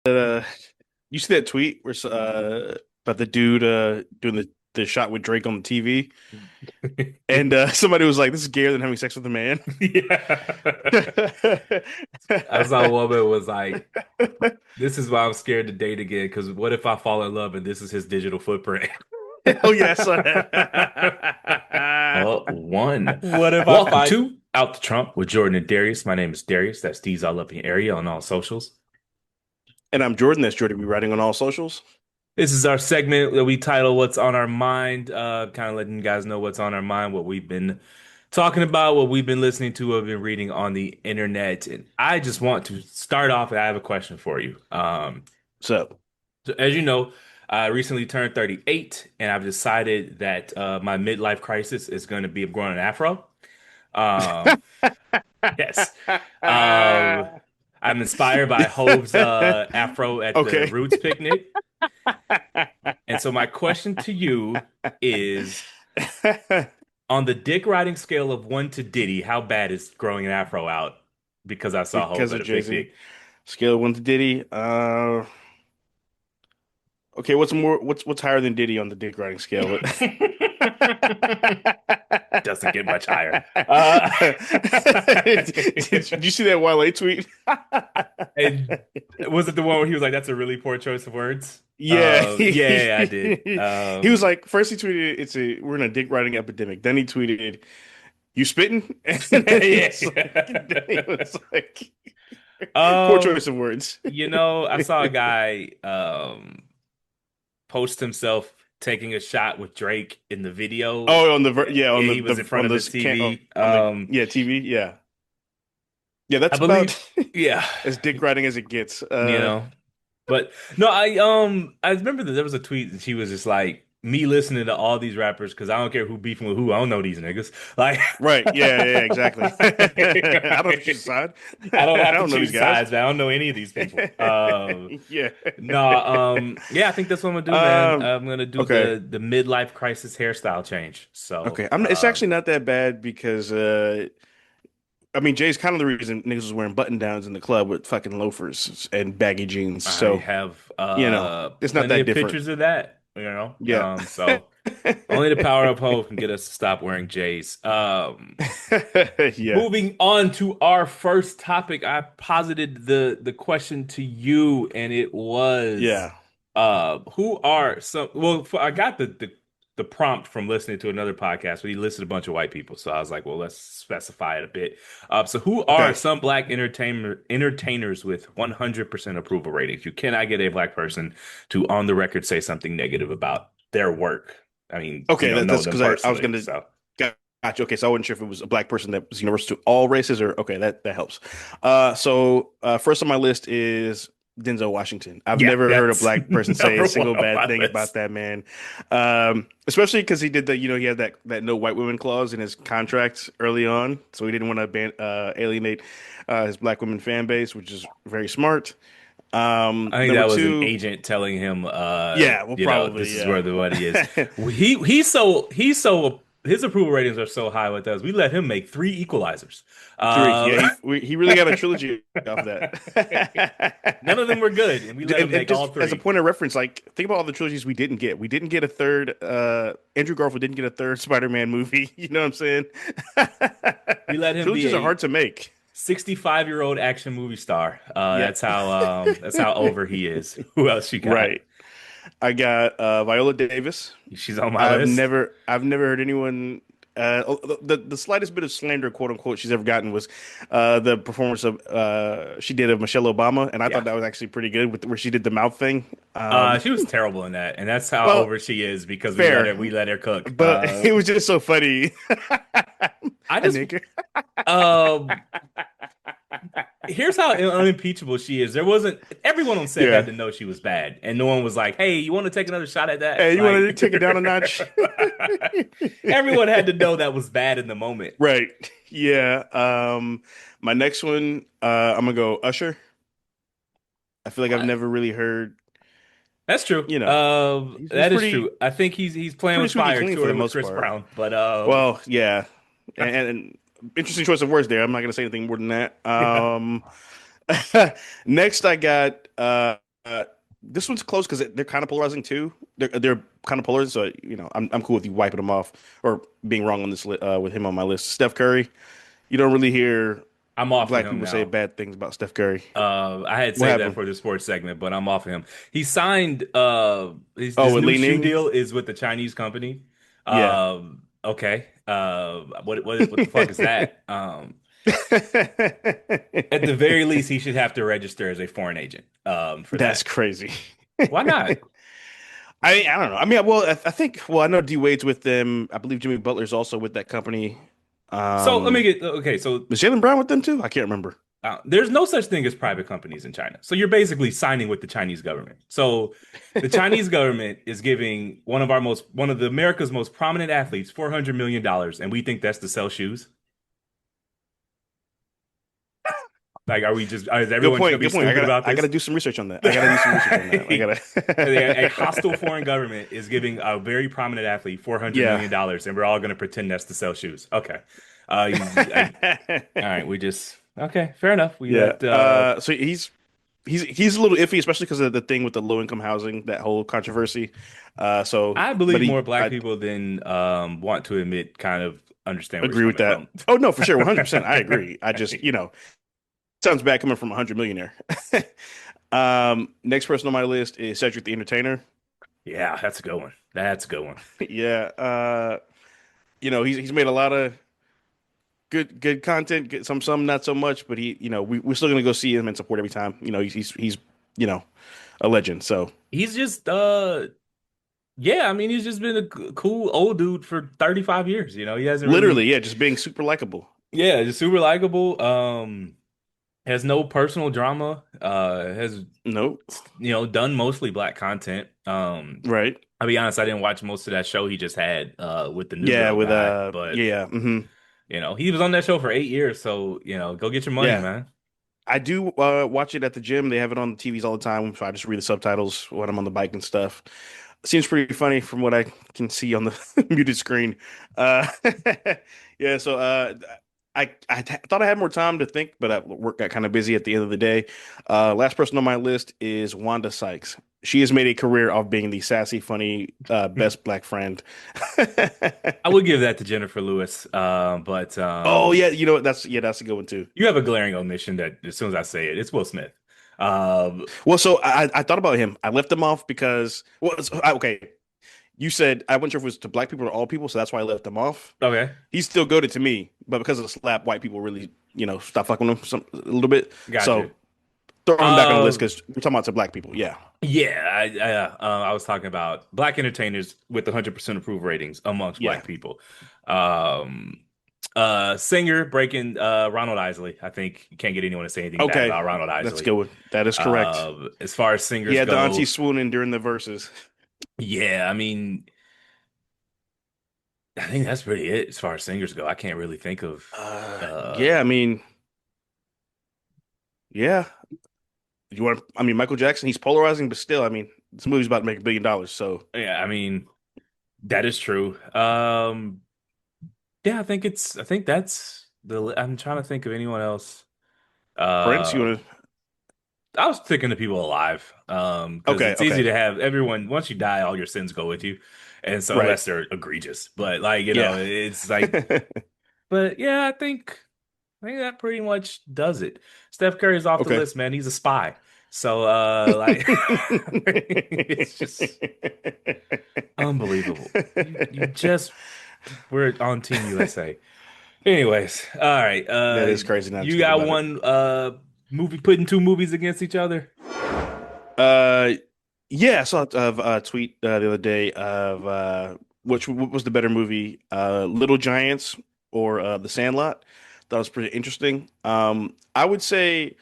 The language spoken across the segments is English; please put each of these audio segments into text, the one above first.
Uh, you see that tweet where about the dude doing the shot with Drake on the TV, and somebody was like, "This is gayer than having sex with a man." Yeah. I saw a woman was like, "This is why I'm scared to date again. Because what if I fall in love and this is his digital footprint?" Oh yeah, I saw that. One. What if I Welcome find? to Out the Trump with Jordan and Darius. My name is Darius. That's D's all up in your area on all socials. And I'm Jordan. That's Jordan. We writing on all socials. This is our segment that we title What's on Our Mind, kind of letting you guys know what's on our mind, what we've been talking about, what we've been listening to, what we've been reading on the internet. And I just want to start off, and I have a question for you. So, So as you know, I recently turned 38, and I've decided that my midlife crisis is going to be growing an afro. Um, yes. Um, I'm inspired by Hove's afro at the okay. Roots picnic. And so my question to you is, on the dick riding scale of one to Diddy, how bad is growing an afro out? Because I saw Hove Because at of a Jay-Z. picnic. Scale of one to Diddy. Okay, what's higher than Diddy on the dick riding scale? Doesn't get much higher. Did you see that Wale tweet? And was it the one where he was like, "That's a really poor choice of words"? Yeah. Yeah, I did. He was like, first he tweeted, we're in a dick riding epidemic. Then he tweeted, "You spitting?" And then he Yeah. was like, poor Um, choice of words. I saw a guy post himself taking a shot with Drake in the video. Oh, on yeah, Yeah, he was in front on of his this can TV. on the yeah TV, yeah. Yeah, I that's believe, about yeah, as dick riding as it gets. you know. But no, I remember that there was a tweet that she was just like me listening to all these rappers because I don't care who beefing with who. I don't know these niggas. Like Right. Yeah, yeah, exactly. I don't have to choose a side. I don't I have to don't know these choose guys. sides, man. I don't know any of these people. Yeah. No, yeah, I think that's what I'm gonna do, man. Um, I'm gonna do okay. the midlife crisis hairstyle change. So, Okay. It's actually not that bad because I mean Jay's kind of the reason niggas was wearing button downs in the club with fucking loafers and baggy jeans. I So, have it's not plenty that of different. pictures of that, Yeah. So only the power of hope can get us to stop wearing J's. Yeah. Moving on to our first topic, I posited the question to you, and it was, Yeah. who are some? Well, I got the prompt from listening to another podcast where he listed a bunch of white people, so I was like, well, let's specify it a bit. So, who are Okay. some black entertainers with 100% approval ratings? You cannot get a black person to on the record say something negative about their work. I mean, we Okay, don't know that's them because I was personally, gonna so. gotcha. Okay, so I wasn't sure if it was a black person that was universal to all races or okay, that helps. First on my list is Denzel Washington. I've Yeah, never heard a that's black person say a number one single on bad my thing about list. that man. Especially because he did he had that no white women clause in his contract early on, so he didn't want to alienate his black women fan base, which is very smart. I think Number that was an two, agent telling him, yeah, well, this probably, is yeah. where the money is. His approval ratings are so high with us. We let him make three equalizers. Three. Yeah, Um, he really got a trilogy off of that. none of them were good, and we let him And make all just as a three. point of reference, like think about all the trilogies we didn't get. We didn't get a third. Andrew Garfield didn't get a third Spider-Man movie. You know what I'm saying? We let him be Trilogies are a hard to make. 65-year-old action movie star. Yeah, That's how over he is. Who else you got? right. I got Viola Davis. She's on my list. I've never heard anyone. The slightest bit of slander, quote unquote, she's ever gotten was the performance of she did of Michelle Obama, and I Yeah. thought that was actually pretty good with where she did the mouth thing. Um, She was terrible in that, and that's how well, over she is because fair, we let her cook. but it was just so funny. I A just nigga. um here's how unimpeachable she is. There wasn't everyone on set had Yeah. to know she was bad, and no one was like, "Hey, you want to take another shot at that?" Hey, you want to Like, take it down a notch? everyone had to know that was bad in the moment. Right. Yeah. My next one, I'm gonna go Usher. I feel like I've What? never really heard, That's true. he's That is true. I think he's playing pretty with squeaky fire, clean for the touring with most Chris part. Brown, but Well, yeah. And interesting choice of words there. I'm not gonna say anything more than that. Next I got Uh, this one's close because they're kind of polarizing too. They're kind of polarizing, so I'm cool with you wiping them off or being wrong on this with him on my list. Steph Curry. You don't really hear I'm off of black him people say now. bad things about Steph Curry. I had What saved that happened? for the sports segment, but I'm off of him. He signed Oh, this with new Li shoe Ning? deal is with the Chinese company. Yeah. Okay. What the fuck is that? At the very least, he should have to register as a foreign agent for That's that. crazy. Why not? I don't know. I mean, well, I think I know D Wade's with them. I believe Jimmy Butler's also with that company. So let me Um, get okay. So was Jalen Brown with them too? I can't remember. there's no such thing as private companies in China. So you're basically signing with the Chinese government. So the Chinese government is giving one of the America's most prominent athletes $400 million, and we think that's to sell shoes. Like, is Good everyone just gonna point. be Good point. stupid about I gotta this? do some research on that. I gotta do some research on that. I A gotta. hostile foreign government is giving a very prominent athlete $400 Yeah. million, and we're all going to pretend that's to sell shoes. Okay. All right. Okay. Fair enough. We Yeah. let, So he's a little iffy, especially because of the thing with the low income housing, that whole controversy. I But believe more he, black I people than want to admit kind of understand where he's agree with coming that. from. Oh no, for sure, 100%. I agree. I just, sounds bad coming from a 100 millionaire. Next person on my list is Cedric the Entertainer. Yeah, that's a good one. That's a good one. Yeah. He's made a lot of good content, some not so much, but we're still gonna go see him and support every time. He's you know a legend. So He's just, yeah, I mean, he's just been a cool old dude for 35 years. He hasn't literally, really, yeah, just being super likable. yeah, just super likable. Has no personal drama. Has Nope. done mostly black content. Right. I'll be honest, I didn't watch most of that show he just had with the new Yeah, girl with guy, but yeah, he was on that show for 8 years, so go get your money, yeah. man. I do watch it at the gym. They have it on the TVs all the time, so I just read the subtitles when I'm on the bike and stuff. Seems pretty funny from what I can see on the muted screen. Uh, yeah, so thought I had more time to think, but work got kind of busy at the end of the day. Last person on my list is Wanda Sykes. She has made a career of being the sassy, funny, best black friend. I would give that to Jennifer Lewis, but Oh yeah, you know what? That's a good one too. you have a glaring omission that as soon as I say it, it's Will Smith. Um, Well, so I thought about him. I left him off because okay. You said I wasn't sure if it was to black people or all people, so that's why I left him off. okay, He's still goaded to me, but because of the slap, white people really, stop fucking with him a little bit. gotcha. So throw him back on the list Um, because we're talking about to black people. Yeah. Yeah, I was talking about black entertainers with 100% approval ratings amongst Yeah. black people. Um, Singer breaking Ronald Isley. I think you can't get anyone to say anything bad Okay. about Ronald That's a Isley. good one. That is correct. As far as He singers had the auntie go, swooning during the verses. yeah, I mean, I think that's really it as far as singers go. I can't really think of. Yeah, I mean, yeah. I mean, Michael Jackson, he's polarizing, but still, I mean, this movie's about to make $1 billion. So Yeah, I mean that is true. Yeah, I think that's the. I'm trying to think of anyone else. Prince, you Uh, want to? I was thinking of people alive, because Okay. it's easy Okay. to have everyone once you die, all your sins go with you, and so Right. unless they're egregious, but like Yeah. it's like, but yeah, I think that pretty much does it. Steph Curry's off the Okay. list, man. He's a spy, so like it's just unbelievable. You just we're on Team USA. Anyways, all right. That is crazy now that You you think got about it. one movie putting two movies against each other? Uh, yeah, I saw a tweet the other day of what was the better movie, Little Giants or The Sandlot. That was pretty interesting. I would say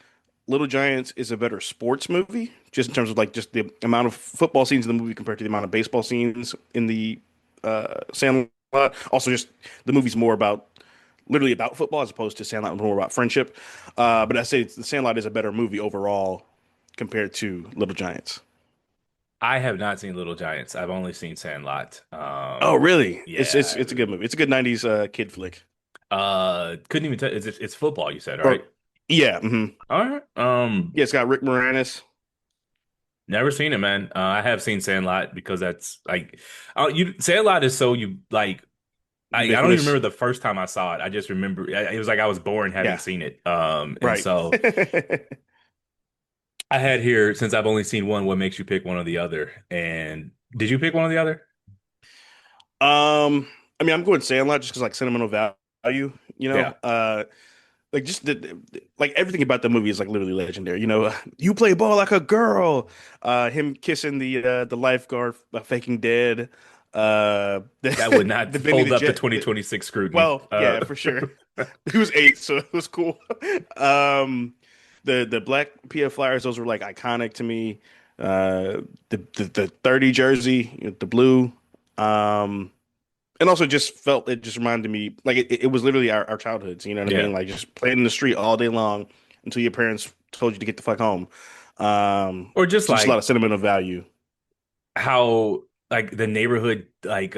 Little Giants is a better sports movie, just in terms of like just the amount of football scenes in the movie compared to the amount of baseball scenes in the Sandlot. Also, just the movie's more about literally about football as opposed to Sandlot more about friendship. But I say The Sandlot is a better movie overall compared to Little Giants. I have not seen Little Giants. I've only seen Sandlot. Oh, really? It's a Yeah. good movie. It's a good 90s kid flick. Couldn't even tell. It's football, you said, Or right? yeah, All right. yeah, it's got Rick Moranis. Never seen it, man. I have seen Sandlot because that's like, you Sandlot is so you like. I don't even Ubiquitous. remember the first time I saw it. I just remember it was like I was born having Yeah, seen it. And right. so I had here since I've only seen one. What makes you pick one or the other? And did you pick one or the other? Um, I mean, I'm going Sandlot just because like sentimental value, you Yeah, know. Like just like everything about the movie is like literally legendary. You know, you play ball like a girl. Him kissing the lifeguard, faking dead. that would not The Benny hold the up to Jet. 2026 scrutiny. Well, yeah, for sure. He was 8, so it was cool. Um, the black PF Flyers, those were like iconic to me. The 30 jersey, you know, the blue. Um, and also just felt it just reminded me like it was literally our childhoods, you know what I Yeah, mean? Like just playing in the street all day long until your parents told you to get the fuck home. or just So just a lot of like sentimental value. how like the neighborhood like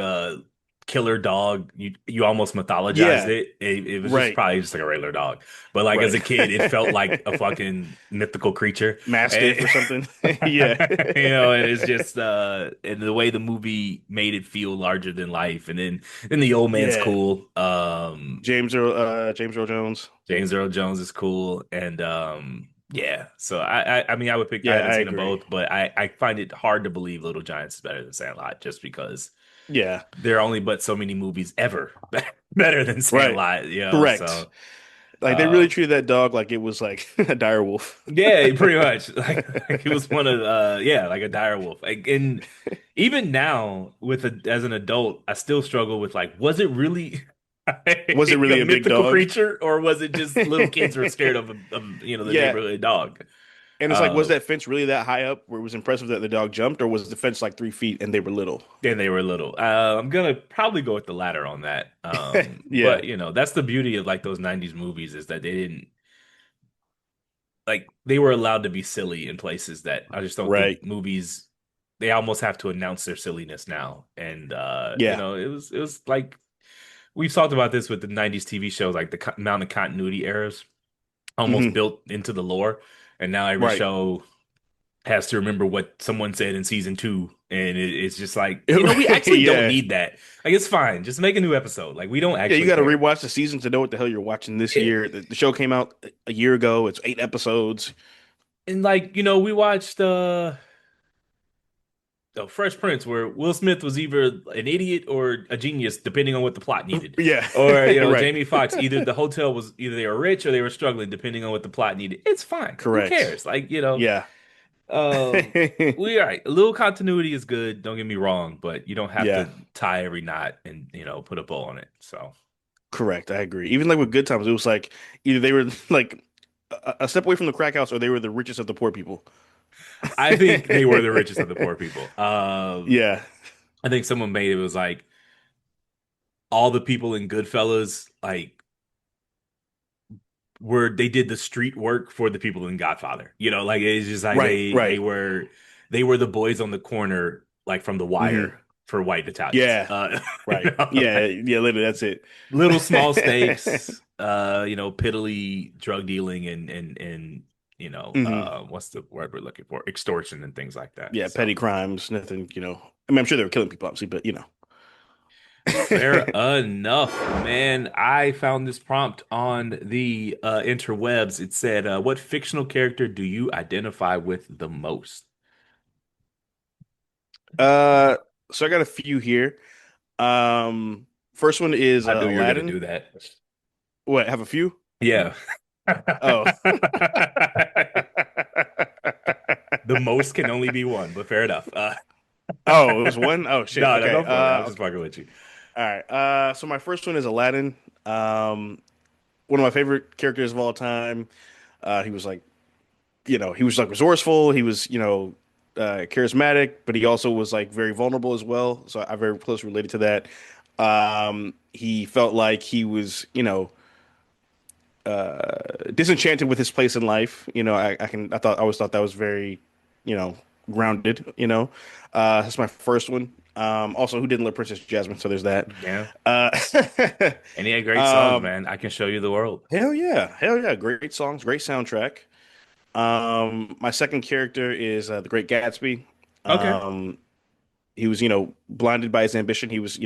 killer dog you almost mythologized Yeah, it was just right, probably just like a regular dog, but like as right. a kid it felt like a fucking mythical creature. Mastiff And- or something. Yeah. and it's just and the way the movie made it feel larger than life, and then the old man's Yeah. cool. James Earl Jones. James Earl Jones is cool, and yeah. So I mean, I would pick. I Yeah, haven't I seen them agree. both, but I find it hard to believe Little Giants is better than Sandlot, just because Yeah. there are only but so many movies ever better than Right. Sandlot. You know, Correct. so Like they really um, treated that dog like it was like a dire wolf. yeah, pretty much like it was one of yeah, like a dire wolf. Like, and even now, with as an adult, I still struggle with like, was it really Was it a really a big mythical dog? creature, or was it just little kids were scared of the Yeah. neighborhood dog? And it's like, was Uh, that fence really that high up where it was impressive that the dog jumped, or was the fence like 3 feet and they were little? and they were little. I'm gonna probably go with the latter on that. Yeah. But you know, that's the beauty of like those '90s movies is that they didn't like they were allowed to be silly in places that I just don't think Right. movies they almost have to announce their silliness now. And you Yeah. know, it was like we've talked about this with the '90s TV shows, like the amount of continuity errors almost Hmm. built into the lore, and now every Right. show has to remember what someone said in season two, and it's just like, we Right. actually don't Yeah. need that. Like, it's fine, just make a new episode. Like, we don't Yeah, you actually got to care. rewatch the season to know what the hell you're watching this Yeah. year. The show came out a year ago. It's 8 episodes. And like, we watched the Fresh Prince, where Will Smith was either an idiot or a genius, depending on what the plot needed. Yeah. Or, Right. Jamie Foxx, either the hotel was either they were rich or they were struggling, depending on what the plot needed. It's fine. Who Correct. cares? Like, Yeah. we all right. A little continuity is good, don't get me wrong, but you don't have Yeah. to tie every knot and, put a bow on it. So Correct. I agree. Even like with Good Times, it was like either they were like a step away from the crack house or they were the richest of the poor people. I think they were the richest of the poor people. Yeah. I think someone made it was like all the people in Goodfellas, like were they did the street work for the people in Godfather. Like it's just like Right. they Right. were the boys on the corner, like from The Hmm. Wire for white Italians. Yeah. Right. Yeah. Like Yeah. Literally, that's it. little small stakes, piddly drug dealing and Hmm. what's the word we're looking for? Extortion and things like that. Yeah. So Petty crimes. Nothing. I mean, I'm sure they were killing people, obviously, but fair enough, man. I found this prompt on the interwebs. It said, "What fictional character do you identify with the most?" uh, so I got a few here. First one is I knew you were gonna Aladdin. do that. What? Have a few? Yeah. Oh. The most can only be one, but fair enough. Oh, it was one. Oh shit. No, no, Okay. go for it. I was just Okay. fucking with you. All right. So my first one is Aladdin. Um, One of my favorite characters of all time. He was like, he was like resourceful. He was, charismatic, but he also was like very vulnerable as well. So I very closely related to that. He felt like he was, disenchanted with his place in life. I always thought that was very, you know, grounded. That's my first one. Also, who didn't love Princess Jasmine? So there's that. Yeah. Uh, And he had great songs, um, man. I can show you the world. hell yeah, great songs, great soundtrack. My second character is the Great Gatsby. Okay. Um, he was, blinded by his ambition. He was,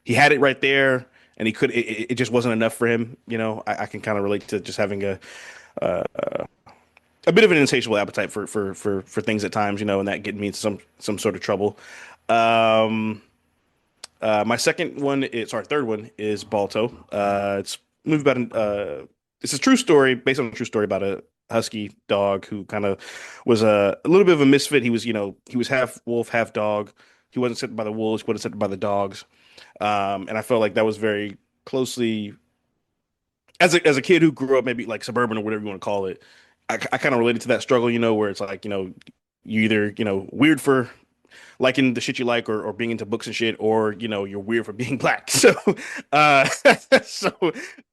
he had it right there, and he could. It just wasn't enough for him. I can kind of relate to just having a bit of an insatiable appetite for things at times, and that getting me into some sort of trouble. Um, my second one is, sorry, third one is Balto. It's a movie about it's a true story based on a true story about a husky dog who kind of was a little bit of a misfit. He was, he was half wolf, half dog. He wasn't sent by the wolves, he wasn't sent by the dogs. And I felt like that was very closely as a kid who grew up maybe like suburban or whatever you want to call it. I kind of related to that struggle, where it's like, you either, weird for liking the shit you like or being into books and shit, or you're weird for being black. Uh, so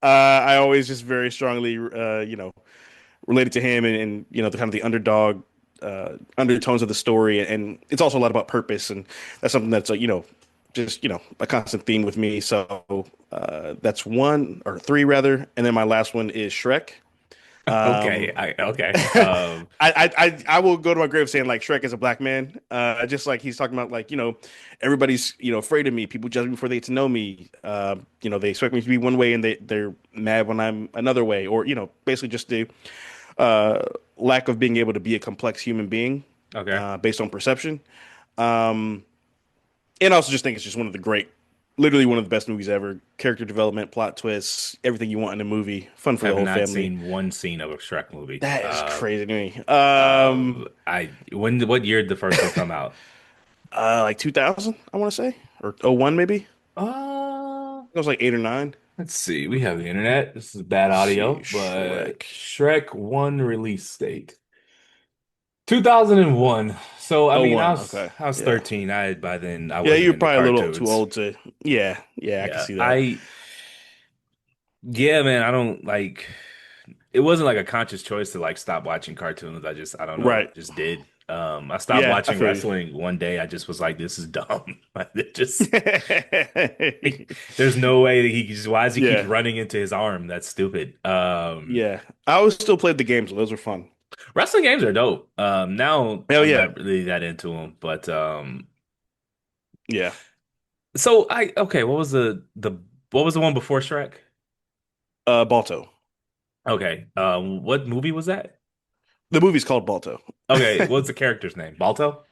I always just very strongly related to him and the kind of the underdog undertones of the story, and it's also a lot about purpose, and that's something that's just a constant theme with me. So that's one or three rather, and then my last one is Shrek. Okay. Um, Okay. I will go to my grave saying like Shrek is a black man. Just like he's talking about like, everybody's, afraid of me. People judge me before they get to know me. They expect me to be one way and they're mad when I'm another way. Or, basically just the uh lack of being able to be a complex human being Okay. based on perception. Um and I also just think it's just one of the great, literally one of the best movies ever. Character development, plot twists, everything you want in a movie. Fun for the Have whole not family. seen one scene of a Shrek movie. That is crazy to me. What year did the first one come out? Like 2000, I want to say, or '01 maybe. Uh, It was like 8 or 9. let's see. We have the internet. This is bad Let's see, audio, but Shrek. Shrek 1 release date 2001. So I Oh mean, I one. was Okay. I was Yeah. 13. I by then I Yeah, wasn't you're into probably a little too cartoons. old to. Yeah. Yeah, I can Yeah. see that. Yeah, man, I don't like it wasn't like a conscious choice to like stop watching cartoons. I don't know, Right. just did. I stopped Yeah, I watching feel you. wrestling one day. I just was like, this is dumb. It just there's no way that why does he keep Yeah. running into his arm? That's stupid. Yeah. I always still played the games. Those were fun. Wrestling games are dope. Now Hell I'm yeah. not really that into them, but Yeah. so I okay, what was the one before Shrek? Balto. Okay, what movie was that? The movie's called Balto. Okay, what's the character's name? Balto?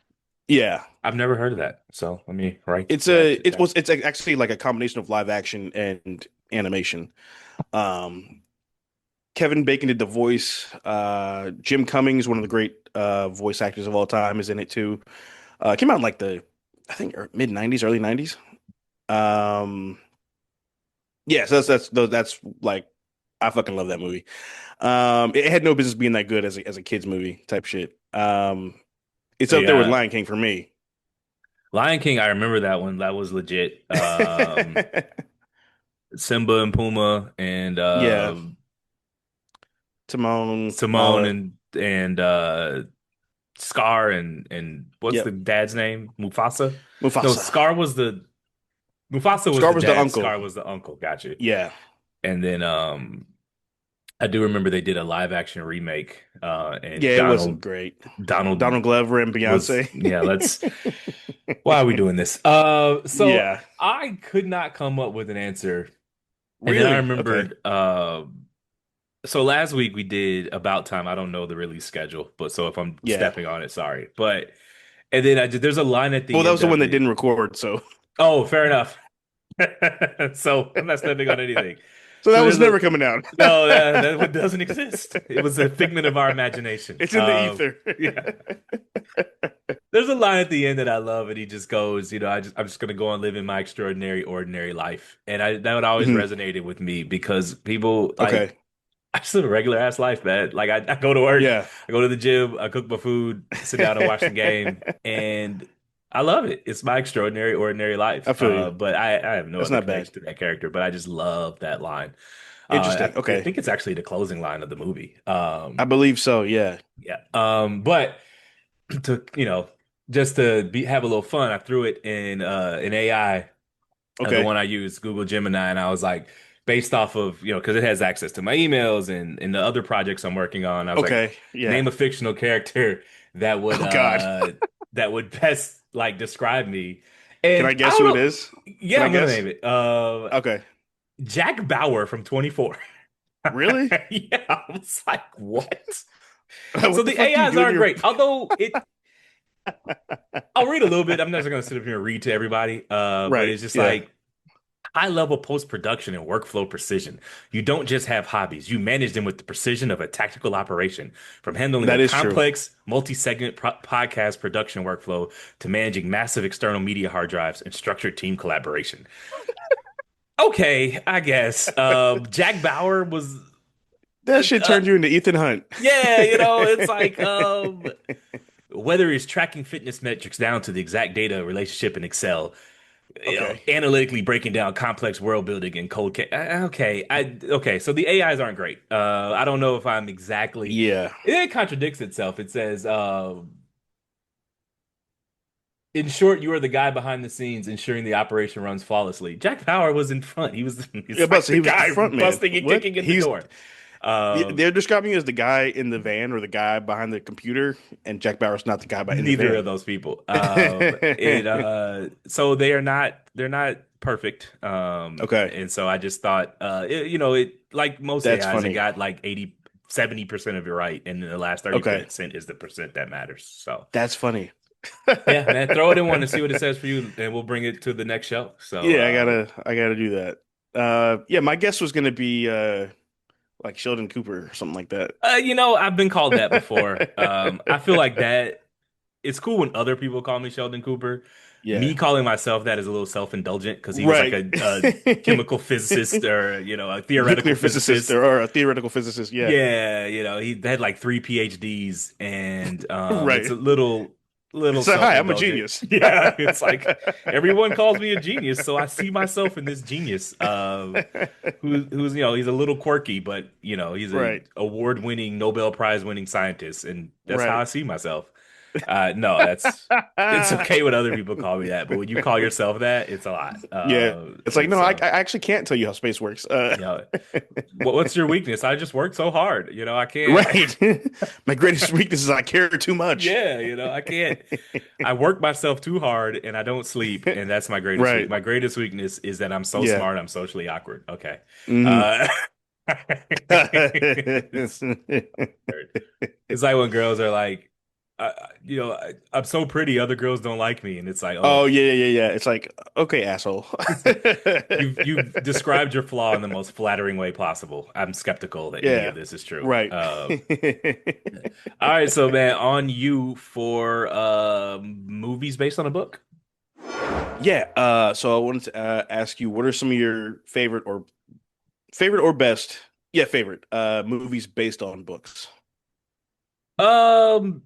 Yeah. I've never heard of that, so let me write It's that a it down. was it's actually like a combination of live action and animation. Um Kevin Bacon did the voice. Jim Cummings, one of the great voice actors of all time, is in it too. Came out in like I think mid '90s, early '90s. Um, yeah, so that's like I fucking love that movie. It had no business being that good as a kids movie type shit. It's up there with Yeah, Lion King for me. Lion King, I remember that one. That was legit. Simba and Puma and Yeah, Timon, Simone Nala. and Scar and what's the Yep, dad's name? Mufasa? No, Mufasa. Mufasa was Scar the was the dad, uncle. Scar was the uncle. Gotcha. Yeah, And then I do remember they did a live action remake and yeah, it wasn't great. Donald Donald Glover and was Beyonce. yeah, let's why are we doing this? So Yeah, I could not come up with an answer. And then I really. Okay. remembered so last week we did About Time. I don't know the release schedule, but so if I'm Yeah. stepping on it, sorry. But and then there's a line at Well, the that was end the one of that it. didn't record, so Oh, fair enough. So I'm not stepping on anything. so that So was there's a never coming out. no, that one doesn't exist. It was a figment of our imagination. It's in the ether. Yeah. There's a line at the end that I love, and he just goes, I'm just gonna go on living my extraordinary, ordinary life. And that would always Mhm. resonated with me because people like Okay. I just live a regular ass life, man. Like I go to work, Yeah. I go to the gym, I cook my food, sit down and watch the game, and I love it. It's my extraordinary, ordinary I life. feel you. But I have no That's other not bad. connection to that character, but I just love that line. Interesting. I Okay. think it's actually the closing line of the movie. I believe so. Yeah. Yeah. But to just to have a little fun, I threw it in AI, the Okay. one I use, Google Gemini, and I was like, based off of, because it has access to my emails and the other projects I'm working on. I was like, Okay, yeah. name a fictional character that would Oh God. best like describe me. Can I And I guess don't who it know. is? Can Yeah, I I'm gonna guess? name it. Okay. Jack Bauer from 24. Really? Yeah, I was like, what? So What the the fuck do you AIs do in aren't your great. Although I'll read a little bit. I'm not just gonna sit up here and read to everybody. But Right. it's just Yeah. like high level post production and workflow precision. You don't just have hobbies, you manage them with the precision of a tactical operation. From handling a That is true. complex, multi segment podcast production workflow to managing massive external media hard drives and structured team collaboration. Okay, I guess. Jack Bauer was, That shit uh, turned you into Ethan Hunt. yeah, it's like, whether it's tracking fitness metrics down to the exact data relationship in Excel, Okay. analytically breaking down complex world building and okay. So the AIs aren't great. I don't know if I'm exactly. Yeah. It contradicts itself. It says, in short, you are the guy behind the scenes, ensuring the operation runs flawlessly. Jack Bauer was in front. Yeah, He's but like so the he was the guy front man. busting and What? kicking in the door. Um, They're describing you as the guy in the van or the guy behind the computer, and Jack Bauer's not the guy in the Neither of van. those people. It so they're not perfect. Okay. And so I just thought it like most That's AIs, it funny. got like 70% of it right, and then the last Okay. 30% is the percent that matters. So That's funny. yeah, man, throw it in one and see what it says for you, and we'll bring it to the next show. So Yeah, I gotta do that. Yeah, my guess was gonna be like Sheldon Cooper or something like that. I've been called that before. I feel like that it's cool when other people call me Sheldon Cooper. Me Yeah. calling myself that is a little self-indulgent because he was like Right. a chemical physicist or a theoretical Nuclear physicist physicist. or a theoretical physicist. Yeah. Yeah, he had like three PhDs, and it's Right. a little So hi, I'm a self-indulgent. genius. Yeah, it's like everyone calls me a genius, so I see myself in this genius. Who's he's a little quirky, but he's a Right. award-winning Nobel Prize winning scientist, and that's how Right. I see myself. No, it's okay when other people call me that, but when you call yourself that, it's a lot. Yeah. It's like, And no, I so, actually can't tell you how space works. you know, what's your weakness? I just work so hard. I can't. Right. My greatest weakness is I care too much. Yeah, I can't. I work myself too hard and I don't sleep, and that's my greatest weak. Right. My greatest weakness is that I'm so Yeah. smart, I'm socially awkward. Okay. Hmm. Uh, it's, it's like when girls are like, I'm so pretty, other girls don't like me, and it's like, oh, Oh yeah, yeah, yeah, yeah. It's like, okay, asshole. you've described your flaw in the most flattering way possible. I'm skeptical that any Yeah. of this is true. Right. All right, so man, on you for movies based on a book. Yeah, so I wanted to ask you, what are some of your favorite or best, yeah, favorite movies based on books? Um,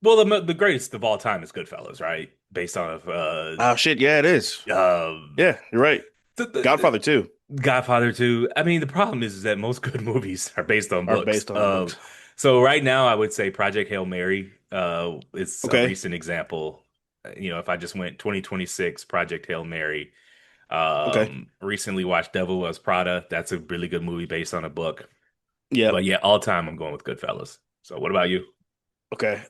well, the greatest of all time is Goodfellas, right? Based on Oh shit, yeah, it is. um Yeah, you're right. the Godfather 2 Godfather 2. I mean, the problem is that most good movies are based on are books. based on books. So right now I would say Project Hail Mary is a Okay. recent example. If I just went 2026 Project Hail Mary. Okay. Recently watched Devil Wears Prada. That's a really good movie based on a book. Yep. But yeah, all time I'm going with Goodfellas. So what about you? Okay.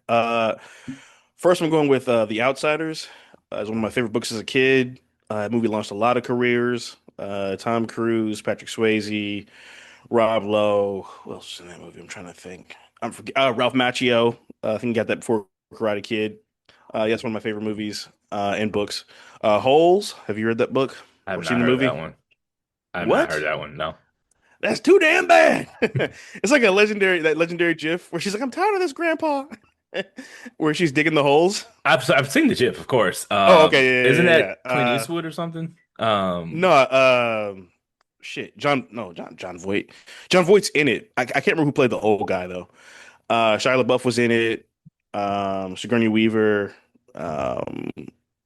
First I'm going with The Outsiders. It's one of my favorite books as a kid. That movie launched a lot of careers. Tom Cruise, Patrick Swayze, Rob Lowe. Who else is in that movie? I'm trying to think. I'm forget Ralph Macchio. I think he got that before Karate Kid. Yeah, it's one of my favorite movies and books. Holes. Have you read that book I have or seen not the heard that movie? one. I have not heard What? that one. No. That's too damn bad. It's like that legendary GIF where she's like, "I'm tired of this, Grandpa," where she's digging the holes. I've seen the GIF, of course. Oh, okay, Isn't yeah, yeah, that yeah. Clint Eastwood or something? No, shit, John Voight. John Voight's in it. I can't remember who played the old guy though. Shia LaBeouf was in it. Sigourney Weaver. Um,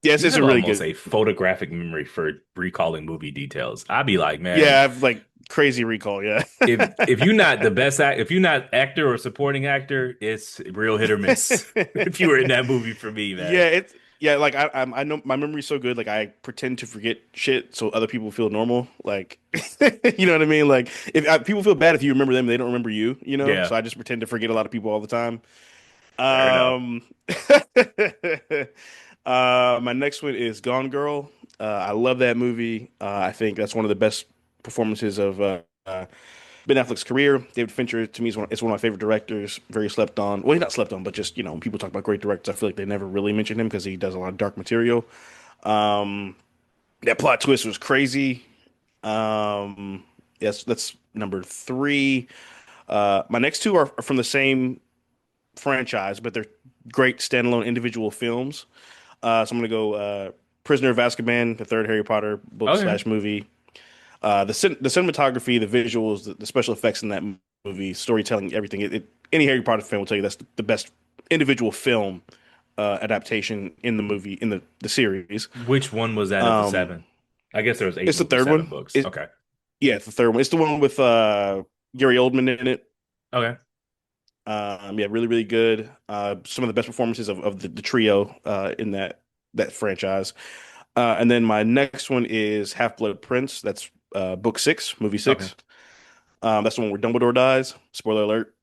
yes, You it's have a really almost good. a photographic memory for recalling movie details. I'd be like, Yeah, man, I have like crazy recall. Yeah. if you're not the best if you're not actor or supporting actor, it's real hit or miss. If you were in that movie for me, Yeah, man. Yeah, like I know my memory's so good, like I pretend to forget shit so other people feel normal. Like, you know what I mean? Like, if people feel bad if you remember them, they don't remember you. You know, Yeah, so I just pretend to forget a lot of people all the time. fair enough. Um, my next one is Gone Girl. I love that movie. I think that's one of the best performances of Ben Affleck's career. David Fincher to me is one of my favorite directors. Very slept on. Well, he's not slept on, but just when people talk about great directors, I feel like they never really mention him because he does a lot of dark material. Um, that plot twist was crazy. Yes, that's number three. My next two are from the same franchise, but they're great standalone individual films. So I'm gonna go Prisoner of Azkaban, the third Harry Potter book Okay. slash movie. The cinematography, the visuals, the special effects in that movie, storytelling, everything. Any Harry Potter fan will tell you that's the best individual film adaptation in the movie in the series. Which one was that of the Um, seven? I guess there was eight it's the movies, third seven one. books. Okay. Yeah, it's the third one. It's the one with Gary Oldman in it. Okay. Yeah, really, really good. Some of the best performances of the trio in that franchise. And then my next one is Half-Blood Prince. That's book six, movie Okay. six. That's the one where Dumbledore dies. Spoiler alert.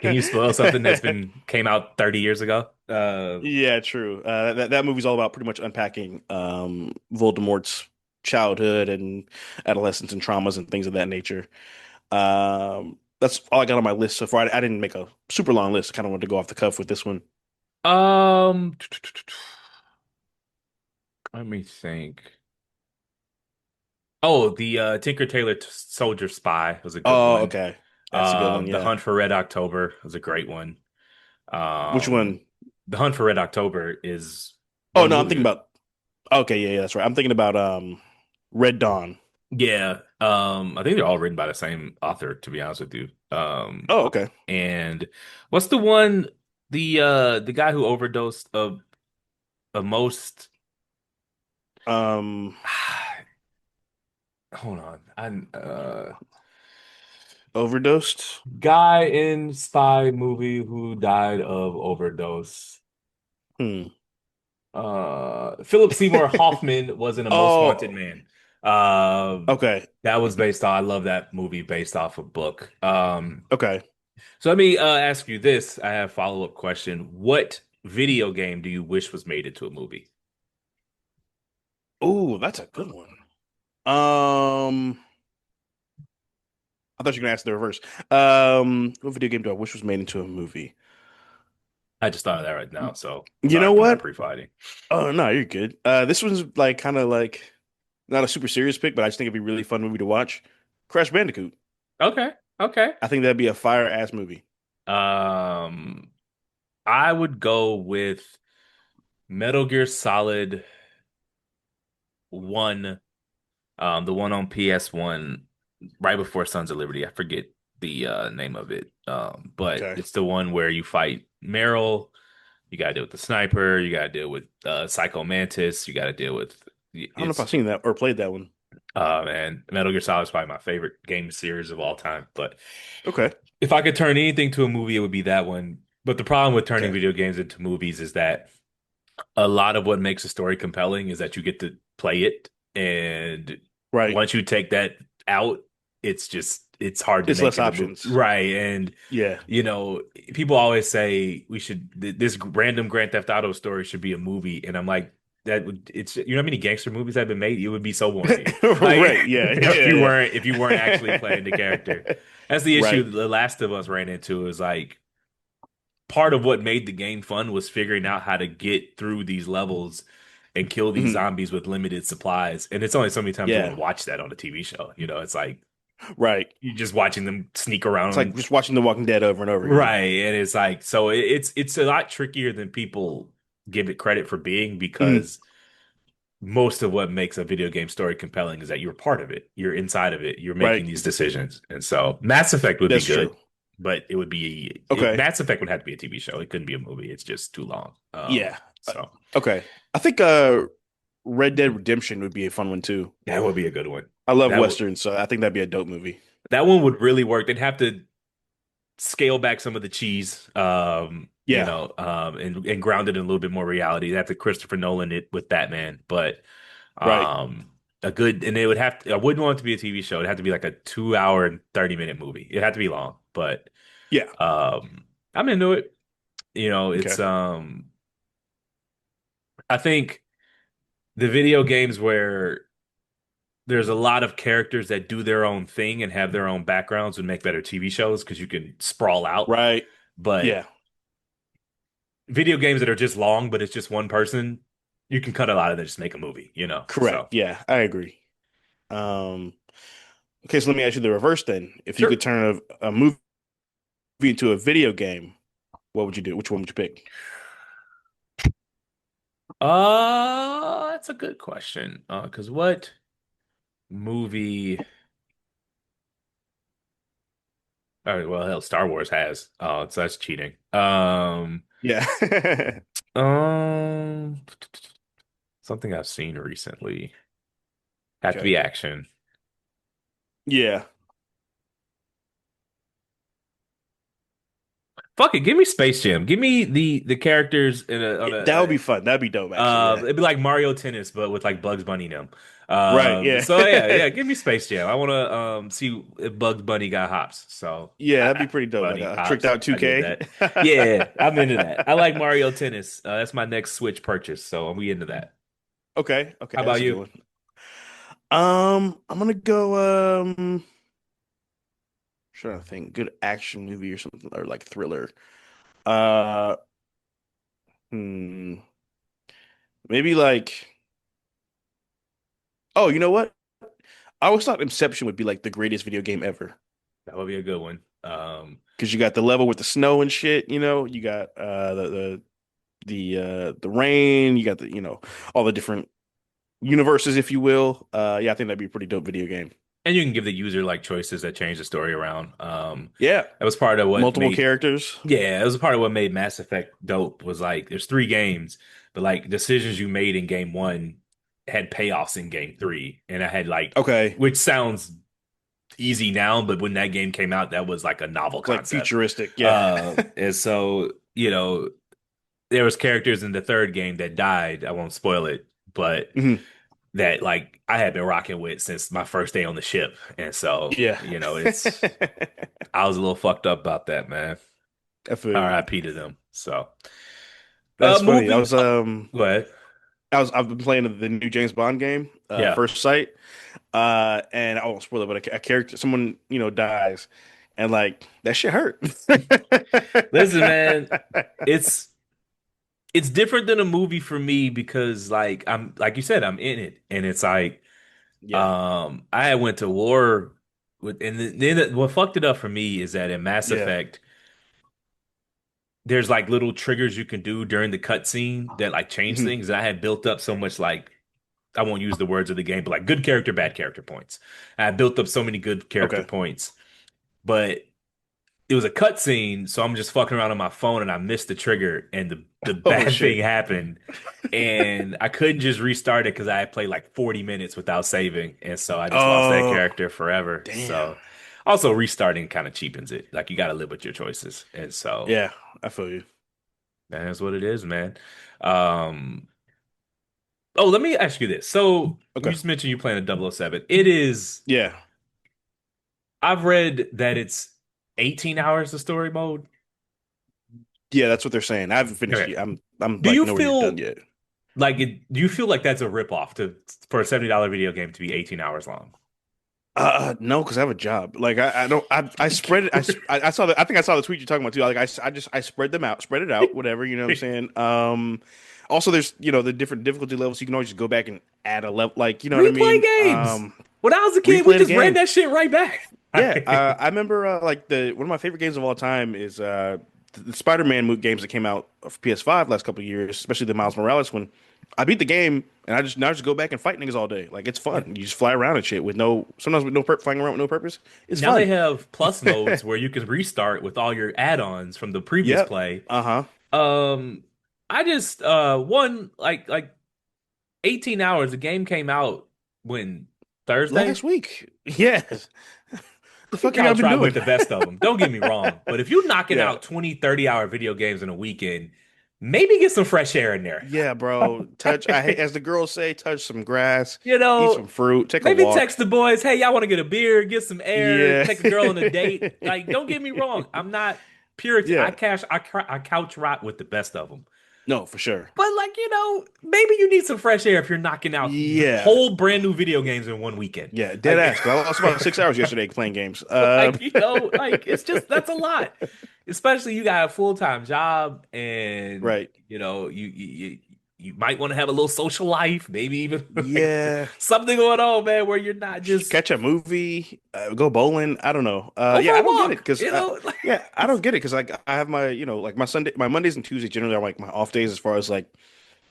Can you spoil something that's been came out 30 years ago? Yeah, true. That movie's all about pretty much unpacking Voldemort's childhood and adolescence and traumas and things of that nature. That's all I got on my list so far. I didn't make a super long list. I kind of wanted to go off the cuff with this one. Um, let me think. Oh, the Tinker Tailor Soldier Spy was a good Oh, one. okay. That's a good one. The Yeah. Hunt for Red October was a great one. Which Um, one? The Hunt for Red October is Oh one no, I'm thinking movie. about. Okay, yeah, that's right. I'm thinking about Red Dawn. Yeah, I think they're all written by the same author, to be honest with you. Oh, okay. And what's the one the guy who overdosed of most Um, hold on. Overdosed. Guy in spy movie who died of overdose. Hmm. Philip Seymour Hoffman was in A Most Wanted Oh, Man. Um, okay. that was based on, I love that movie based off a book. Okay. So let me ask you this. I have a follow-up question. What video game do you wish was made into a movie? Oh, that's a good one. Um, I thought you were gonna ask the reverse. What video game do I wish was made into a movie? I just thought of that right now, so You sorry know for not what? pre-fighting. Oh no, you're good. This one's like kind of like not a super serious pick, but I just think it'd be a really fun movie to watch. Crash Bandicoot. Okay, okay. I think that'd be a fire ass movie. Um, I would go with Metal Gear Solid 1, the one on PS1 right before Sons of Liberty. I forget the name of it. But Okay. it's the one where you fight Meryl, you gotta deal with the sniper, you gotta deal with Psycho Mantis, you gotta deal with I don't know if I've it's seen that or played that one. and Metal Gear Solid is probably my favorite game series of all time. But Okay. if I could turn anything to a movie, it would be that one. But the problem with turning Okay. video games into movies is that a lot of what makes a story compelling is that you get to play it. And Right. once you take that out, it's hard to It's make less in the movie. options. Right. And, Yeah. you know, people always say this random Grand Theft Auto story should be a movie. And I'm like, you know how many gangster movies have been made? It would be so boring. Like, Right. Yeah. Yeah. if you weren't actually playing the character. That's the issue Right. The Last of Us ran into is like, part of what made the game fun was figuring out how to get through these levels and kill these Mhm. zombies with limited supplies. And it's only so many times you want Yeah. to watch that on a TV show. You know, it's like Right. you're just watching them sneak It's like around. just watching The Walking Dead over and over again. Right. And it's like, so it's a lot trickier than people give it credit for being Mhm. because most of what makes a video game story compelling is that you're part of it. You're inside of it. You're making Right. these decisions. And so Mass Effect would be That's true. good, but Okay. Mass Effect would have to be a TV show. It couldn't be a movie. It's just too long. Yeah. Uh, So okay. I think Red Dead Redemption would be a fun one too. that would be a good one. I love That would westerns, so I think that'd be a dope movie. that one would really work. They'd have to scale back some of the cheese. Yeah, and grounded in a little bit more reality. That's a Christopher Nolan it with Batman, but right. a good and it would have to, I wouldn't want it to be a TV show. It'd have to be like a 2 hour and 30 minute movie. It'd have to be long, but Yeah. I'm into it. Okay. It's I think the video games where there's a lot of characters that do their own thing and have their own backgrounds would make better TV shows because you can sprawl out. Right. But Yeah. video games that are just long, but it's just one person, you can cut a lot of that, just make a movie. Correct. So Yeah, I agree. Um, okay, so let me ask you the reverse then. If you sure. could turn a movie into a video game, what would you do? Which one would you pick? That's a good question. Because what movie? All right, well, hell, Star Wars has. Oh, so that's cheating. Yeah. Um, something I've seen recently. Have to Okay. be action. Yeah. Fuck it, give me Space Jam. Give me the characters in a on That would a be fun. That'd be dope, actually. Yeah. it'd be like Mario Tennis, but with like Bugs Bunny in them. Right. Yeah. So yeah, yeah, give me Space Jam. I want to see if Bugs Bunny got hops. So Yeah, that'd be pretty dope. Like Bunny a tricked hops. out I get 2K. that. Yeah, I'm into that. I like Mario Tennis. That's my next Switch purchase. So we into that. Okay. Okay. How about That's a good you? one. I'm gonna go, trying to think, good action movie or something, or like thriller. Uh, hmm, maybe like, oh, you know what? I always thought Inception would be like the greatest video game ever That would be a good one. because you got the level with the snow and shit. You got the rain. You got all the different universes, if you will. Yeah, I think that'd be a pretty dope video game. and you can give the user like choices that change the story around. Yeah, That was part of what multiple made characters. Yeah, it was a part of what made Mass Effect dope was like there's three games, but like decisions you made in game one had payoffs in game three. And I had like Okay, which sounds easy now, but when that game came out, that was like a novel like concept. futuristic. Yeah. And so, there was characters in the third game that died. I won't spoil it, but Mhm. that like I had been rocking with since my first day on the ship. And so, Yeah. it's I was a little fucked up about that, man. I feel you. RIP to them. So, That's funny. moving. Go ahead. I've been playing the new James Bond game, Yeah. First Sight. And I won't spoil it, but a character, someone, dies, and like that shit hurt. Listen, man, it's it's different than a movie for me because like I'm like you said, I'm in it, and it's like Yeah, I went to war with, and then what fucked it up for me is that in Mass yeah. Effect, there's like little triggers you can do during the cutscene that like change Mhm. things. And I had built up so much like I won't use the words of the game, but like good character, bad character points. I built up so many good character Okay. points, but it was a cutscene, so I'm just fucking around on my phone and I missed the trigger and the Oh bad thing shit. happened. And I couldn't just restart it because I had played like 40 minutes without saving. And so I just lost that Oh, character forever. damn. So also restarting kind of cheapens it. Like you got to live with your choices. And so Yeah, I feel you. that's what it is, man. Um, oh, let me ask you this. So you Okay. just mentioned you playing a 007. It is, Yeah. I've read that it's 18 hours of story mode. Yeah, that's what they're saying. I haven't finished Okay. yet. I'm Do like you nowhere near done feel yet. do you feel like that's a ripoff to for a $70 video game to be 18 hours long? No, because I have a job. Like I don't. I spread it. I saw the. I think I saw the tweet you're talking about too. Like I spread them out, spread it out, whatever. You know what I'm saying? Also, there's the different difficulty levels. You can always just go back and add a level. Like you know what I Replay mean? games. When I was a kid, we Replay the just ran game. that shit right back. Yeah, I remember like the one of my favorite games of all time is the Spider-Man games that came out for PS5 last couple of years, especially the Miles Morales one. I beat the game and I just go back and fight niggas all day. Like it's Yeah. fun. You just fly around and shit with sometimes with flying around with no purpose. It's Now they fun. have plus modes where you can restart with all your add-ons from the previous Yep. play. Uh-huh. Um, I just one like 18 hours. The game came out when Thursday. Last week. Yes. The You fuck you got couch been ride with doing? the best of them. Don't get me wrong. But if you're knocking Yeah. out 20, 30-hour video games in a weekend, maybe get some fresh air in there. Yeah, bro. Touch I hate as the girls say, touch some grass, You eat know, some fruit, take a maybe walk. text the boys, hey, y'all want to get a beer, get some air, Yeah. take a girl on a date. Like, don't get me wrong. I'm not Puritan. Yeah. I couch ride with the best of them. No, for sure. But like, maybe you need some fresh air if you're knocking out Yeah. whole brand new video games in one weekend. Yeah, dead Like, ass. 'Cause I lost about 6 hours yesterday playing games. like it's just that's a lot. Especially you got a full-time job and Right. you might want to have a little social life, maybe even like Yeah. something going on, man, where you're not just Catch a movie, go bowling. I don't know. go Yeah, for I a don't get it walk, because like yeah, I don't get it because like I have my like my Sunday, my Mondays and Tuesdays generally are like my off days as far as like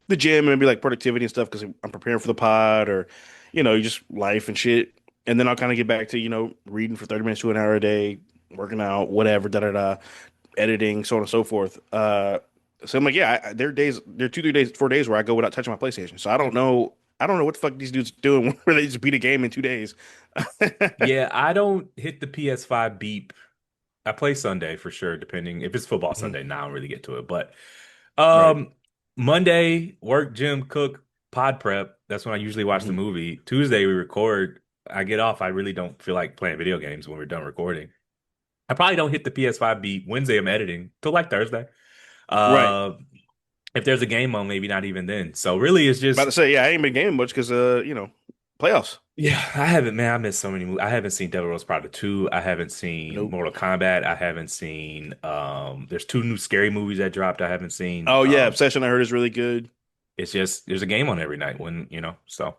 the gym and maybe like productivity and stuff because I'm preparing for the pod or just life and shit. And then I'll kind of get back to reading for 30 minutes to an hour a day, working out, whatever, da da da, editing, so on and so forth. So I'm like, yeah, there are 2, 3 days, 4 days where I go without touching my PlayStation. So I don't know what the fuck these dudes doing where they just beat a game in 2 days. yeah, I don't hit the PS5 beep. I play Sunday for sure, depending if it's football Mhm. Sunday. Now I don't really get to it, but Right. um, Monday work, gym, cook, pod prep. That's when I usually watch the Mhm. movie. Tuesday we record. I get off. I really don't feel like playing video games when we're done recording. I probably don't hit the PS5 beat. Wednesday I'm editing till like Thursday. Right. Uh, if there's a game on, maybe not even then. So really, it's About just to say, yeah, I ain't been gaming much because playoffs. yeah. I haven't, man. I missed so many movies. I haven't seen Devil Wears Prada 2. I haven't seen Nope. Mortal Kombat. I haven't seen. There's two new scary movies that dropped. I haven't seen. Oh yeah, Obsession I heard is really good. It's just there's a game on every night when so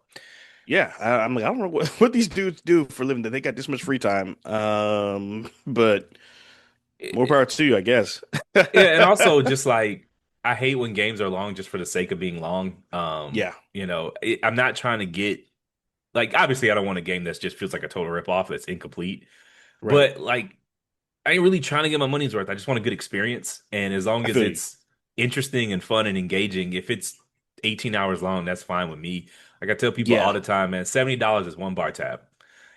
Yeah, I'm like, I don't know what these dudes do for a living that they got this much free time. But it, more it- power to you, I guess. yeah, and also just like I hate when games are long just for the sake of being long. Yeah, I'm not trying to get like obviously I don't want a game that just feels like a total ripoff that's incomplete, right. but like I ain't really trying to get my money's worth. I just want a good experience, and as long I as feel you. it's interesting and fun and engaging, if it's 18 hours long, that's fine with me. Like I tell people all Yeah, the time, man, $70 is one bar tab.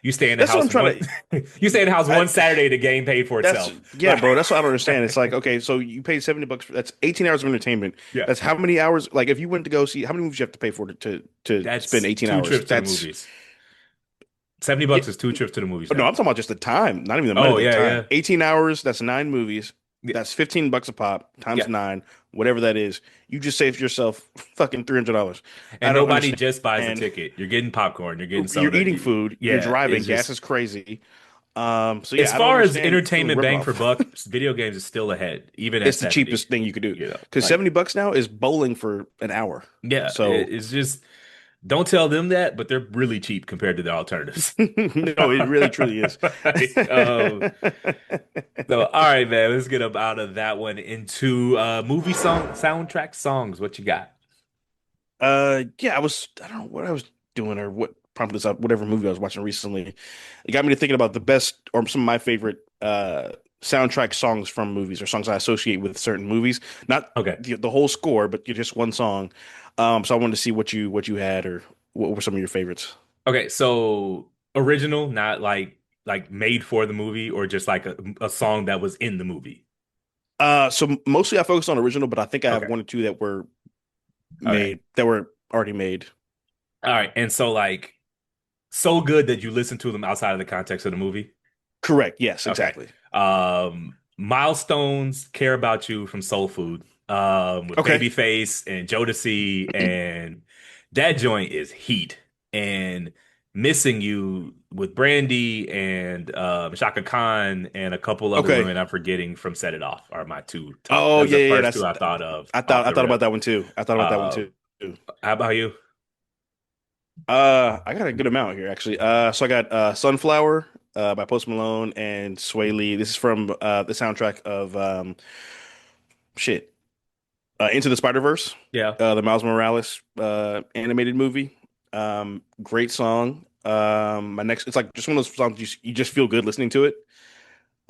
You stay in the that's what I'm house trying one to. you stay in the house I, one Saturday, the game paid for that's itself. yeah, bro. That's what I don't understand. It's like, okay, so you paid $70. That's 18 hours of entertainment. Yeah. That's how many hours? Like, if you went to go see, how many movies you have to pay for to spend That's 18 two hours? trips to the That's movies. 70 yeah. bucks is two trips to the movies No, now. I'm talking about just the time, not even the money, Oh but the yeah, time. yeah. 18 hours. That's 9 movies. Yeah. That's $15 a pop times Yeah. nine, whatever that is. You just saved yourself fucking $300. I And don't nobody just buys a understand. ticket. You're getting popcorn, you're getting You're soda. eating food, you're Yeah, driving, it's gas just is crazy. So as yeah, I don't far as understand the entertainment bang for ripoff. buck, video games is still ahead, even at It's the 70. cheapest thing you could do. Because Like, $70 now is bowling for an hour. yeah, So it's just don't tell them that, but they're really cheap compared to the alternatives. no, it really truly is. Like, so all right, man, let's get up out of that one into movie soundtrack songs. What you got? Yeah, I don't know what I was doing or what prompted this up, whatever movie I was watching recently. It got me to thinking about the best or some of my favorite soundtrack songs from movies or songs I associate with certain movies. Not Okay. the whole score, but just one song. So I wanted to see what you had or what were some of your favorites. Okay, so original, not like made for the movie or just like a song that was in the movie. So mostly I focused on original, but I think I have Okay. one or two Okay. that were already made. All right. And so like so good that you listen to them outside of the context of the movie. Correct. Yes, Okay. exactly. Milestones, Care About You from Soul Food, with Okay. Babyface and Jodeci, and that joint is heat. And Missing You with Brandy and Shaka Khan and a couple other Okay. women I'm forgetting from Set It Off are my two top. Oh Those yeah, are the yeah, yeah. first That's two I thought of I off thought I the thought about rip. that one too. I thought about that one Uh, too. how about you? I got a good amount here actually. So I got Sunflower by Post Malone and Sway Lee. This is from the soundtrack of shit. Into the Spider-Verse, Yeah. the Miles Morales animated movie. Great song. My next it's like just one of those songs you just feel good listening to it.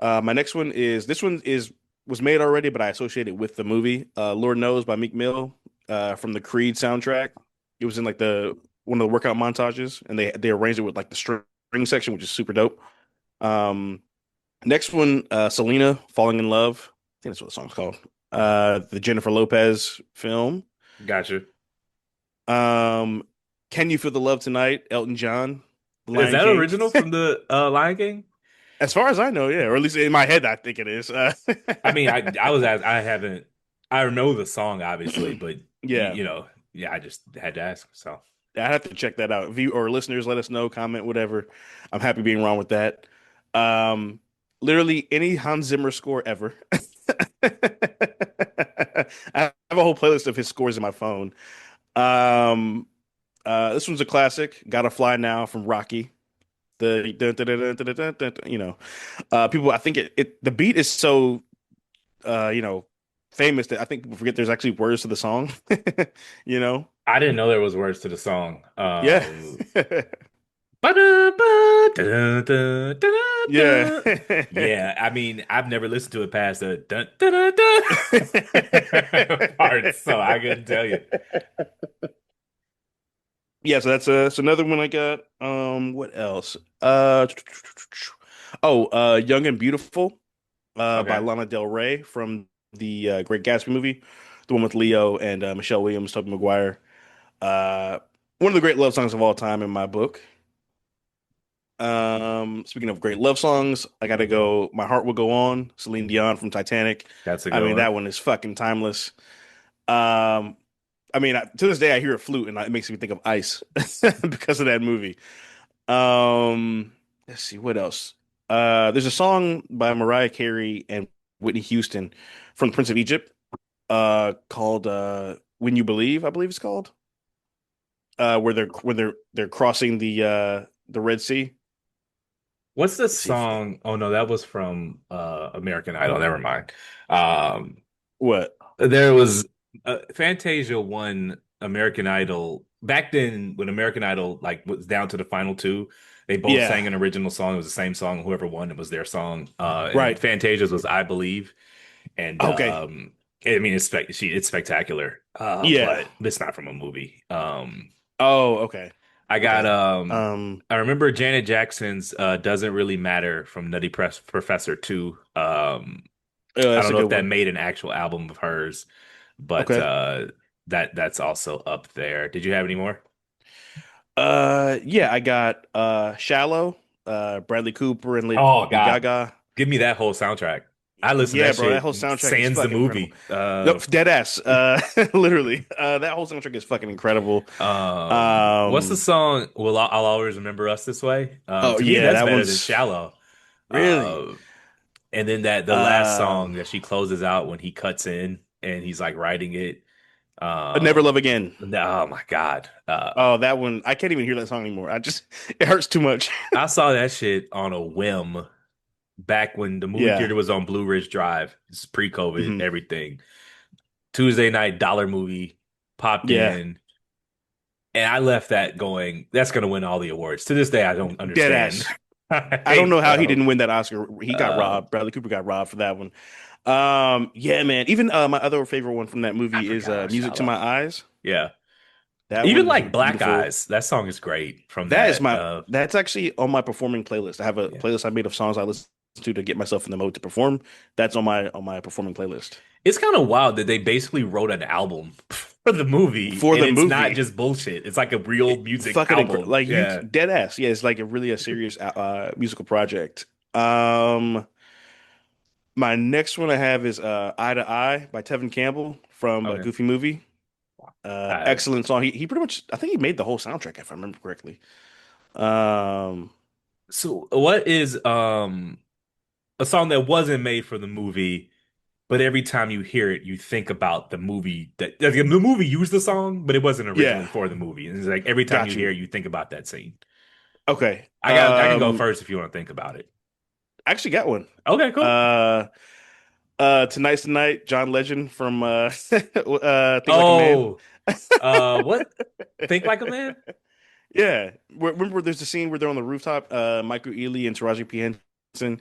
My next one is this one is was made already, but I associate it with the movie. Lord Knows by Meek Mill from the Creed soundtrack. It was in like the one of the workout montages, and they arranged it with like the string section, which is super dope. Um, Next one, Selena, Falling in Love. I think that's what the song's called. The Jennifer Lopez film. Gotcha. Um, Can You Feel the Love Tonight? Elton John, The Is Lion that King. original from the Lion King? As far as I know, yeah, or at least in my head, I think it is. I mean, I haven't I know the song obviously, but Yeah, yeah, I just had to ask. So I'd have to check that out. If you or listeners, let us know, comment, whatever. I'm happy being wrong with that. Um, Literally any Hans Zimmer score ever. I have a whole playlist of his scores in my phone. Um, this one's a classic. Gotta Fly Now from Rocky. The dun, dun, dun, dun, dun, dun, dun, dun, people. I think the beat is so famous that I think people forget there's actually words to the song. You know? I didn't know there was words to the song. Yeah. Yeah. Yeah, I mean, I've never listened to it past the dun, dun, dun, dun part, so I couldn't tell you. Yeah, so that's another one I got. What else? Young and Beautiful, by Okay, Lana Del Rey from the Great Gatsby movie, the one with Leo and Michelle Williams, Tobey Maguire. Uh, One of the great love songs of all time in my book. Speaking of great love songs, I gotta go. My Heart Will Go On, Celine Dion from Titanic. that's a I good mean, one. that one is fucking timeless. Um, to this day, I hear a flute and it makes me think of ice because of that movie. Let's see what else. There's a song by Mariah Carey and Whitney Houston from Prince of Egypt, called "When You Believe," I believe it's called. Where they're crossing the Red Sea. What's the Let's see if song? Oh no, that was from American Idol. Never mind. Um, what? there was Fantasia won American Idol back then when American Idol like was down to the final two. They both Yeah, sang an original song. It was the same song. Whoever won, it was their song. And right. Fantasia's was "I Believe," and Okay. I mean it's spectacular. Yeah. But it's not from a movie. Oh, okay. I got Okay. Um, I remember Janet Jackson's "Doesn't Really Matter" from Nutty Press Professor 2. I that's don't a know if good that one. made an actual album of hers, but Okay. that's also up there. Did you have any more? Yeah, I got Shallow, Bradley Cooper and Oh Lady God, Gaga. give me that whole soundtrack. I listen to Yeah, that bro, that shit whole soundtrack is sans the fucking incredible. movie. No, dead ass. Literally. That whole soundtrack is fucking incredible. What's the Um, song? Well, I'll always remember us this way. oh To me, yeah, that's that better than one's Shallow. really. Uh, and then that the last song Um, that she closes out when he cuts in and he's like writing it. Never Love Again. Oh my God. Oh, that one. I can't even hear that song anymore. It hurts too much. I saw that shit on a whim back when the movie Yeah. theater was on Blue Ridge Drive. This is pre-COVID, Hmm. everything. Tuesday night dollar movie popped Yeah. in, and I left that going, that's gonna win all the awards. To this day, I don't Dead understand. ass. I don't know Like, how he didn't win that Oscar. He got uh, robbed. Bradley Cooper got robbed for that one. Yeah, man. Even my other favorite one from that I movie is forgot about Music to Shallow. My Eyes. Yeah. That Even one is like Black beautiful. Eyes, that song is great from That is that. my that's actually on my performing playlist. I have a Yeah. playlist I made of songs I listen to get myself in the mode to perform. That's on my performing playlist. It's kind of wild that they basically wrote an album for the movie, For and the it's not movie. just bullshit. It's like a real music album. Like you Yeah. dead ass. Yeah, it's like a really a serious musical project. Um my next one I have is Eye to Eye by Tevin Campbell from Okay. Goofy Movie. Uh, Excellent song. He pretty much I think he made the whole soundtrack if I remember correctly. Um so what is a song that wasn't made for the movie, but every time you hear it, you think about the movie that like, the movie used the song, but it wasn't originally yeah, for the movie. And it's like every time you got hear you. it, you think about that scene. Okay. I can go first if you want to think about it. I actually got one. Okay, cool. Uh Tonight's the Night, John Legend from Think Like a Man. Oh, what? Think Like a Man? Yeah. Remember there's a scene where they're on the rooftop, Michael Ealy and Taraji P. Henson,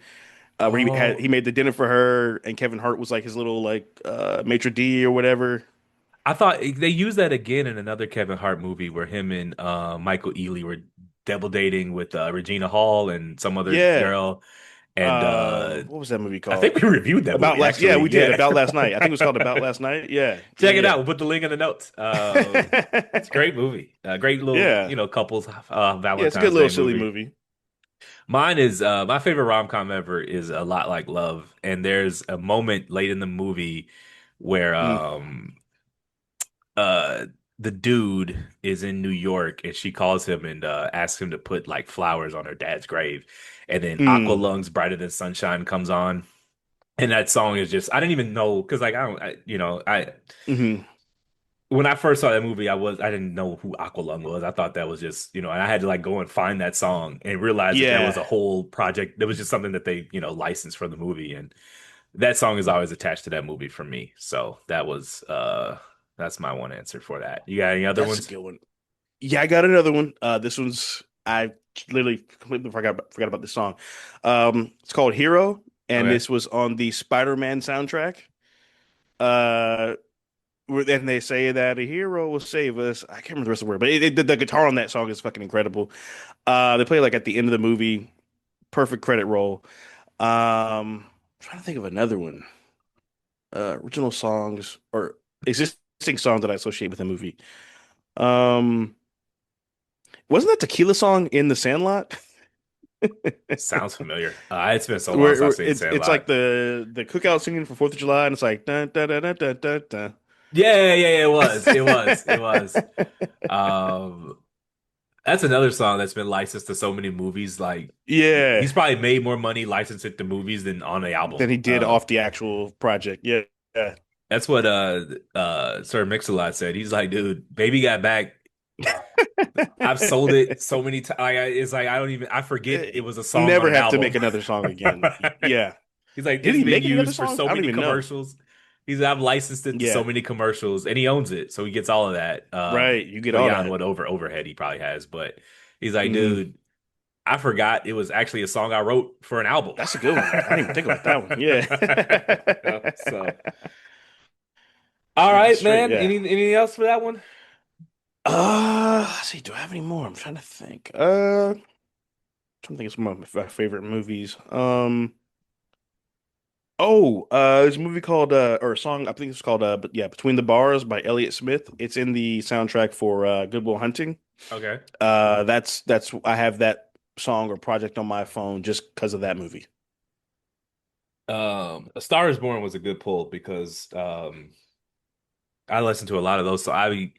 where he Oh, made the dinner for her and Kevin Hart was like his little like maitre d' or whatever. I thought they used that again in another Kevin Hart movie where him and Michael Ealy were double dating with Regina Hall and some other Yeah. girl. And What was that movie I think called? we reviewed that About movie last, yeah, actually. we did Yeah. About Last Night. I think it was called About Last Night. Yeah, Check it yeah, out. We'll put the link in the notes. It's a yeah. great movie. Great little, Yeah. couples Yeah, it's a good Valentine's little Day silly movie. movie. Mine is my favorite rom-com ever is A Lot Like Love. And there's a moment late in the movie where Mm, uh the dude is in New York and she calls him and asks him to put like flowers on her dad's grave. And then Aqua mm, Lungs Brighter Than Sunshine comes on. And that song is just I didn't even know because like I don't I hmm. when I first saw that movie I didn't know who Aqualung was. I thought that was just, and I had to like go and find that song and realize that there was Yeah, a whole project. There was just something that they, licensed for the movie and that song is always attached to that movie for me. So that's my one answer for that. You got any other that's a ones? good one. Yeah, I got another one. This one's I literally completely forgot about this song. It's called Hero, and Okay. this was on the Spider-Man soundtrack. Uh, and they say that a hero will save us. I can't remember the rest of the word, but the guitar on that song is fucking incredible. They play like at the end of the movie, perfect credit roll. Trying to think of another one. Original songs or existing songs that I associate with the movie. Um, wasn't that Tequila song in the Sandlot? Sounds familiar. It's been so long since Where I've seen it's like Sandlot. the cookout singing for Fourth of July, and it's like dun, dun, dun, dun, dun, dun, dun. Yeah, yeah, yeah, it was. It was. It was. Um, that's another song that's been licensed to so many movies. Like Yeah, he's probably made more money licensing to movies than on the album. than he did off the actual project. Yeah, yeah. That's what Sir Mix-a-Lot said. He's like, dude, Baby Got Back. I've sold it so many times. Like, it's like I forget it was a song on Never an have to make album. another song again. Yeah. He's like, Did it's he been make any other used for songs? so I don't many even know. commercials. He's I've licensed it to so Yeah, many commercials, and he owns it, so he gets all of that. right. You get all Beyond that. what overhead he probably has, but he's like, Hmm. dude, I forgot it was actually a song I wrote for an album. That's a good one. I didn't even think about that one. Yeah. So, all Yeah, right, straight. man. Yeah. Anything else for that one? Let's see. Do I have any more? I'm trying to think. Trying to think of some of my favorite movies. There's a movie called or a song. I think it's called but yeah, Between the Bars by Elliott Smith. It's in the soundtrack for Good Will Hunting. Okay. That's I have that song or project on my phone just because of that movie. A Star is Born was a good pull because I listened to a lot of those. So I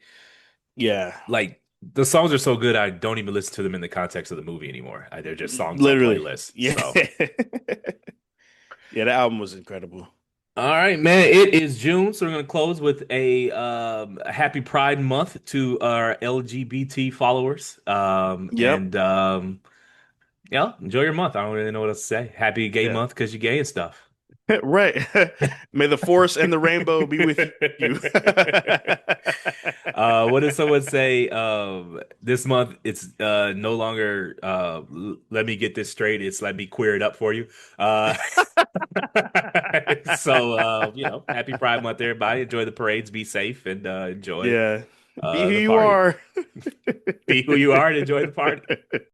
Yeah, like the songs are so good I don't even listen to them in the context of the movie anymore. They're just songs on literally. playlists. Yeah. So Yeah, the album was incredible. all right, man. It is June, so we're gonna close with a happy Pride Month to our LGBT followers. Yep. Enjoy your month. I don't really know what else to say. Happy Gay Yeah. Month because you're gay and stuff. Right. May the force and the rainbow be with you. What did someone say? This month it's no longer let me get this straight. It's let me queer it up for you. Uh, happy Pride Month, everybody. Enjoy the parades, be safe, and enjoy Yeah. Be who the you party. are. Be who you are and enjoy the party.